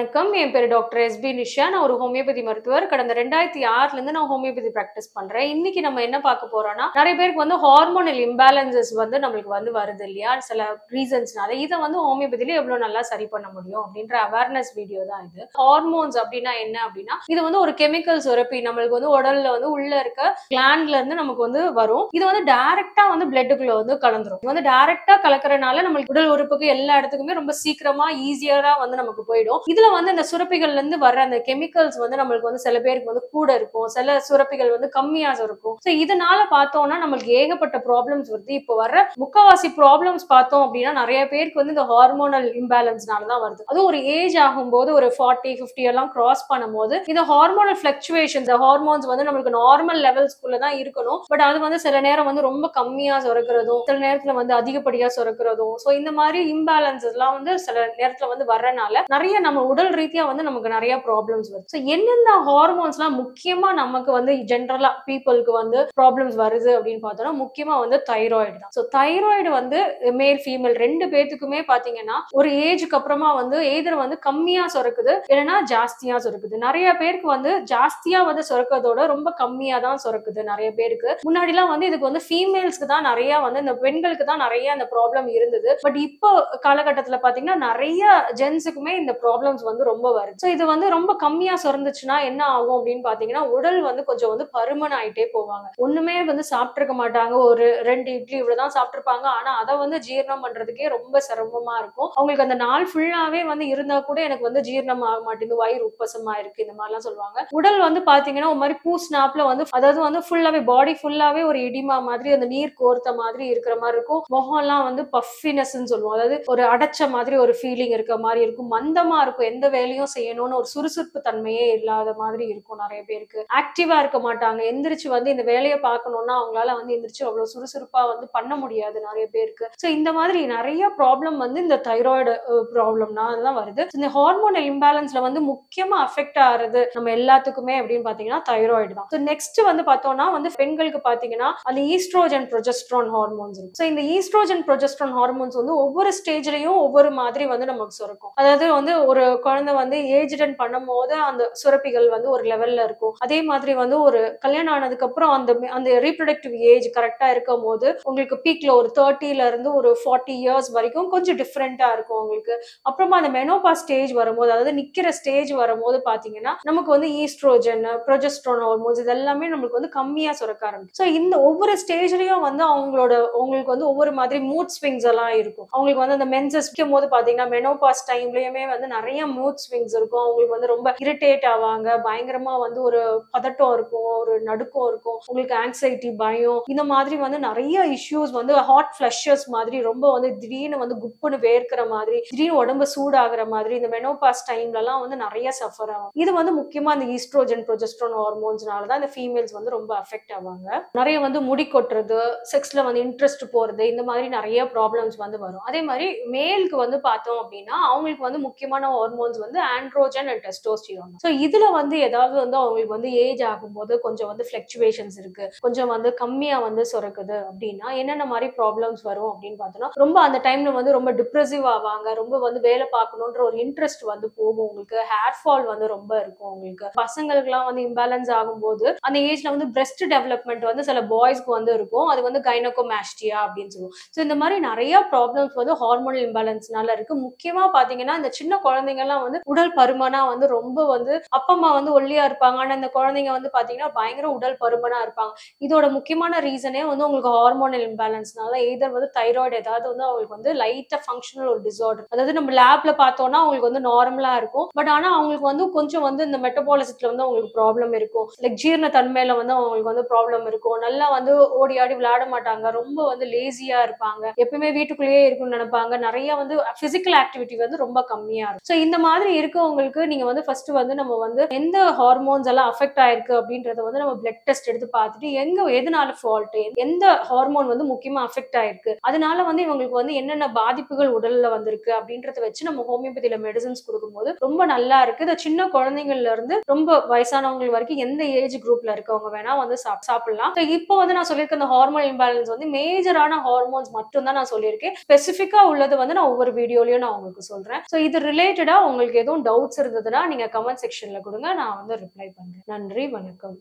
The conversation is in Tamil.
வணக்கம். என் பேரு டாக்டர் எஸ்பி நிஷா. நான் ஒரு ஹோமியோபதி மருத்துவர். கடந்த 2006ல இருந்து நான் ஹோமியோபதி பிராக்டிஸ் பண்றேன். இன்னைக்கு நம்ம என்ன பார்க்க போறோம்னா, நிறைய பேருக்கு ஹார்மோனல் இம்பேலன்சஸ் நம்மளுக்கு வருது இல்லையா? சில ரீசன்ஸ்னால. இத ஹோமியோபதியில எவ்வளவு நல்லா சரி பண்ண முடியும் அப்படின்ற அவேர்னஸ் வீடியோ தான் இது. ஹார்மோன்ஸ் அப்படின்னா என்ன அப்படின்னா, இது ஒரு கெமிக்கல் சுரப்பி. நம்மளுக்கு உடல்ல உள்ள இருக்க கிளாண்ட்ல இருந்து நமக்கு வரும். இது டைரக்டா பிளட்டுக்குள்ள கலந்துரும். இது டைரக்டா கலக்கறனால நம்மளுக்கு உடல் உறுப்புக்கு எல்லா இடத்துக்குமே ரொம்ப சீக்கிரமா ஈஸியரா நமக்கு போயிடும். இதுல இந்த சுரப்பிகள்ல இருந்து வர்ற அந்த கெமிக்கல்ஸ் நம்மளுக்கு சில பேருக்கு கூட இருக்கும், சில சுரப்பிகள் கம்மியா இருக்கும். சோ இதனால பார்த்தோம்னா நம்மளுக்கு ஏகப்பட்ட ப்ராப்ளம்ஸ் வருது. இப்போ வர்ற முக்காவாசி ப்ராப்ளம்ஸ் பார்த்தோம் அப்படின்னா நிறைய பேருக்கு இந்த ஹார்மோனல் இம்பேலன்ஸ்னால தான் வருது. அது ஒரு ஏஜ் ஆகும்போது ஒரு 40, 50 எல்லாம் கிராஸ் பண்ணும்போது இந்த ஹார்மோனல் பிளக்சுவேஷன்ஸ், ஹார்மோன்ஸ் நம்மளுக்கு நார்மல் லெவல்ஸ்குள்ள தான் இருக்கணும். பட் அது சில நேரம் ரொம்ப கம்மியா சுரக்கிறதும், சில நேரத்துல அதிகப்படியா சுரக்கிறதும், சோ இந்த மாதிரி இம்பேலன்சஸ் எல்லாம் சில நேரத்துல வர்றனால நிறைய நம்ம உடல் ரீதியா நமக்கு நிறைய ப்ராப்ளம்ஸ் வருது. சோ என்னென்ன ஹார்மோன்ஸ்லாம் முக்கியமா நமக்கு ஜெனரலா பீப்புளுக்கு ப்ராப்ளம்ஸ் வருது அப்படின்னு பார்த்தோம்னா முக்கியமா தைராய்டு தான். சோ தைராய்டு மேல் ஃபீமேல் ரெண்டு பேத்துக்குமே பாத்தீங்கன்னா ஒரு ஏஜுக்கு அப்புறமா எய்தர் கம்மியா சுரக்குது இல்லைன்னா ஜாஸ்தியா சுரக்குது. நிறைய பேருக்கு ஜாஸ்தியா சுரக்கிறதோட ரொம்ப கம்மியா தான் சுரக்குது. நிறைய பேருக்கு முன்னாடி எல்லாம் இதுக்கு ஃபீமேல்ஸ்க்கு தான் நிறைய இந்த பெண்களுக்கு தான் நிறைய அந்த ப்ராப்ளம் இருந்தது. பட் இப்போ காலகட்டத்துல பாத்தீங்கன்னா நிறைய ஜென்ஸுக்குமே இந்த ப்ராப்ளம்ஸ் ரொம்ப வருது. சோ இது ரொம்ப கம்மியா சுரந்துச்சுன்னா என்ன ஆகும் அப்படின்னு பாத்தீங்கன்னா உடல் கொஞ்சம் பருமன் ஆயிட்டே போவாங்க. ஒண்ணுமே சாப்பிட்டிருக்க மாட்டாங்க. ஒரு 2 இட்லி இவ்வளவுதான் சாப்பிட்டிருப்பாங்க. ஆனா அதை ஜீரணம் பண்றதுக்கே ரொம்ப சிரமமா இருக்கும். அவங்களுக்கு அந்த நாள் ஃபுல்லாவே இருந்தா கூட எனக்கு ஜீரணம் ஆக மாட்டேங்குது, வயிறு உப்பசமா இருக்கு, இந்த மாதிரிலாம் சொல்லுவாங்க. உடல் பாத்தீங்கன்னா ஒரு மாதிரி பூஸ்னாப்ல அதாவது ஃபுல்லாவே பாடி ஃபுல்லாவே ஒரு இடிமா மாதிரி அந்த நீர் கோர்த்த மாதிரி இருக்கிற மாதிரி இருக்கும். முகம் எல்லாம் பஃபினஸ் சொல்லுவோம். அதாவது ஒரு அடைச்ச மாதிரி ஒரு ஃபீலிங் இருக்க மாதிரி இருக்கும். மந்தமா இருக்கும். எந்த வேலையும் செய்யணும்னு ஒரு சுறுசுறுப்பு தன்மையே இல்லாத மாதிரி இருக்கும். நிறைய பேருக்கு ஆக்டிவா இருக்க மாட்டாங்க. எந்திரிச்சு இந்த வேலையை பார்க்கணும்னா அவங்களால எந்திரிச்சு அவ்வளவு சுறுசுறுப்பா பண்ண முடியாது நிறைய பேருக்கு. சோ இந்த மாதிரி நிறைய ப்ராப்ளம் இந்த தைராய்டு ப்ராப்ளம்னால தான் வருது. இந்த ஹார்மோனல் இம்பேலன்ஸ்ல முக்கியமா அஃபெக்ட் ஆகுறது நம்ம எல்லாத்துக்குமே அப்படின்னு பாத்தீங்கன்னா தைராய்டு தான். சோ நெக்ஸ்ட் பார்த்தோம்னா பெண்களுக்கு பாத்தீங்கன்னா அந்த ஈஸ்ட்ரோஜன் ப்ரொஜெஸ்ட்ரான் ஹார்மோன்ஸ் இருக்கு. சோ இந்த ஈஸ்ட்ரோஜன் ப்ரொஜெஸ்ட்ரான் ஹார்மோன்ஸ் ஒவ்வொரு ஸ்டேஜ்லயும் ஒவ்வொரு மாதிரி நமக்கு சுரக்கும். அதாவது ஒரு குழந்தை ஏஜ் அட்டன் பண்ணும் போது அந்த சுரப்பிகள் ஒரு லெவல்ல இருக்கும். அதே மாதிரி ஒரு கல்யாணம் ஆனதுக்கு அப்புறம் அந்த ரீப்ரொடக்டிவ் ஏஜ் கரெக்டா இருக்கும் போது உங்களுக்கு பீக்ல ஒரு 30ல இருந்து ஒரு 40 இயர்ஸ் வரைக்கும் கொஞ்சம் டிஃபரெண்டா இருக்கும் உங்களுக்கு. அப்புறமா அந்த மெனோபா ஸ்டேஜ் வரும்போது, அதாவது நிக்கிற ஸ்டேஜ் வரும்போது பாத்தீங்கன்னா நமக்கு ஈஸ்ட்ரோஜன், ப்ரொஜெஸ்ட்ரான் ஹார்மோன்ஸ் இதெல்லாமே நமக்கு கம்மியா சுரக்க ஆரம்பிக்கும். சோ இந்த ஒவ்வொரு ஸ்டேஜ்லயும் அவங்களுக்கு ஒவ்வொரு மாதிரி மூட் ஸ்விங்ஸ் எல்லாம் இருக்கும். அவங்களுக்கு அந்த மென்சஸ் போது பாத்தீங்கன்னா மெனோபாஸ் டைம்லயுமே நிறைய மூட் ஸ்விங்ஸ் இருக்கும். அவங்களுக்கு ரொம்ப இரிட்டேட் ஆவாங்க. பயங்கரமா ஒரு பதட்டம் இருக்கும், ஒரு நடுக்கம் இருக்கும், உங்களுக்கு ஆங்ஸைட்டி, பயம், இந்த மாதிரி நிறைய இஷ்யூஸ் ஹாட் ஃபிளஷஸ் மாதிரி ரொம்ப திடீர்னு குப்புன்னு வேர்க்கிற மாதிரி, திடீர்னு உடம்பு சூடாகிற மாதிரி இந்த மெனோபாஸ் டைம்ல எல்லாம் நிறைய சஃபர் ஆகும். இது முக்கியமா அந்த ஈஸ்ட்ரோஜன் ப்ரொஜெஸ்ட்ரான் ஹார்மோன்ஸ்னால தான் இந்த ஃபீமேல்ஸ் ரொம்ப அஃபெக்ட் ஆவாங்க. நிறைய முடி கொட்டுறது, செக்ஸ்ல இன்ட்ரெஸ்ட் போறது, இந்த மாதிரி நிறைய ப்ராப்ளம்ஸ் வரும். அதே மாதிரி மேலுக்கு பார்த்தோம் அப்படின்னா அவங்களுக்கு முக்கியமான hormones androgen and testosterone. So இதுல ஏதாவது அவங்களுக்கு ஏஜ் ஆகும்போது கொஞ்சம் ஃபிளக்சுவேஷன்ஸ் இருக்கு, கொஞ்சம் கம்மியா சுரக்குது அப்படின்னா என்னென்ன மாதிரி ப்ராப்ளம்ஸ் வரும் அப்படின்னு பார்த்தோம்னா ரொம்ப அந்த டைம்ல ரொம்ப டிப்ரெசிவ் ஆவாங்க. ரொம்ப வேலை பார்க்கணுன்ற ஒரு இன்ட்ரெஸ்ட் போகும். உங்களுக்கு ஹேர் ஃபால் ரொம்ப இருக்கும். உங்களுக்கு பசங்களுக்கு எல்லாம் இம்பேலன்ஸ் ஆகும்போது அந்த ஏஜ்ல பிரெஸ்ட் டெவலப்மெண்ட் சில பாய்ஸ்க்கு இருக்கும். அது கைனகோமாஸ்டியா அப்படின்னு சொல்லுவோம். சோ இந்த மாதிரி நிறைய ப்ராப்ளம்ஸ் ஹார்மோனல் இம்பேலன்ஸ்னால இருக்கு. முக்கியமா பாத்தீங்கன்னா இந்த சின்ன குழந்தைங்க எல்லாம் உடல் பருமனா ரொம்ப அப்பா அம்மா ஒல்லியா இருப்பாங்க. ஆனா இந்த குழந்தைங்க பாத்தீங்கன்னா பயங்கர உடல் பருமனா இருப்பாங்க. இதோட முக்கியமான ரீசனே உங்களுக்கு ஹார்மோனல் இம்பேலன்ஸ்னால. எய்தர் தைராய்டு ஏதாவது அவங்களுக்கு லைட்டா ஃபங்க்ஷனல் ஒரு டிசார்டர், அதாவது நம்ம லேப்ல பார்த்தோம்னா அவங்களுக்கு நார்மலா இருக்கும். பட் ஆனா அவங்களுக்கு கொஞ்சம் இந்த மெட்டபாலிசத்துல அவங்களுக்கு ப்ராப்ளம் இருக்கும். லைக் ஜீரண தன்மையில அவங்களுக்கு ப்ராப்ளம் இருக்கும். நல்லா ஓடி ஆடி விளையாட மாட்டாங்க. ரொம்ப லேசியா இருப்பாங்க. எப்பவுமே வீட்டுக்குள்ளேயே இருக்கும்னு நினைப்பாங்க. நிறைய பிசிக்கல் ஆக்டிவிட்டி ரொம்ப கம்மியா இருக்கும். சோ இந்த மாதிரி இருக்கவங்களுக்கு நீங்க ஃபர்ஸ்ட் நம்ம எந்த ஹார்மோன்ஸ் எல்லாம் அஃபெக்ட் ஆயிருக்கு அப்படின்றத நம்ம பிளட் டெஸ்ட் எடுத்து பார்த்துட்டு எதனால ஃபால்ட், எந்த ஹார்மோன் முக்கியமா அஃபெக்ட் ஆயிருக்கு, அதனால இவங்களுக்கு என்னென்ன பாதிப்புகள் உடல்ல வந்திருக்கு அப்படின்றத வச்சு நம்ம ஹோமியோபதியில மெடிசன்ஸ் கொடுக்கும்போது ரொம்ப நல்லா இருக்கு. இந்த சின்ன குழந்தைங்கள்ல இருந்து ரொம்ப வயசானவங்க வரைக்கும் எந்த ஏஜ் குரூப்ல இருக்கவங்க வேணா சாப்பிடலாம். இப்போ நான் சொல்லியிருக்க இந்த ஹார்மோன் இம்பேலன்ஸ் மேஜரான ஹார்மோன்ஸ் மட்டும் தான் நான் சொல்லியிருக்கேன். ஸ்பெசிபிக்கா உள்ளது நான் ஒவ்வொரு வீடியோலயும் நான் உங்களுக்கு சொல்றேன். சோ இது ரிலேட்டடா உங்களுக்கு எதுவும் டவுட்ஸ் இருந்ததுன்னா நீங்க கமெண்ட் செக்ஷன்ல கொடுங்க, நான் வந்து ரிப்ளை பண்றேன். நன்றி, வணக்கம்.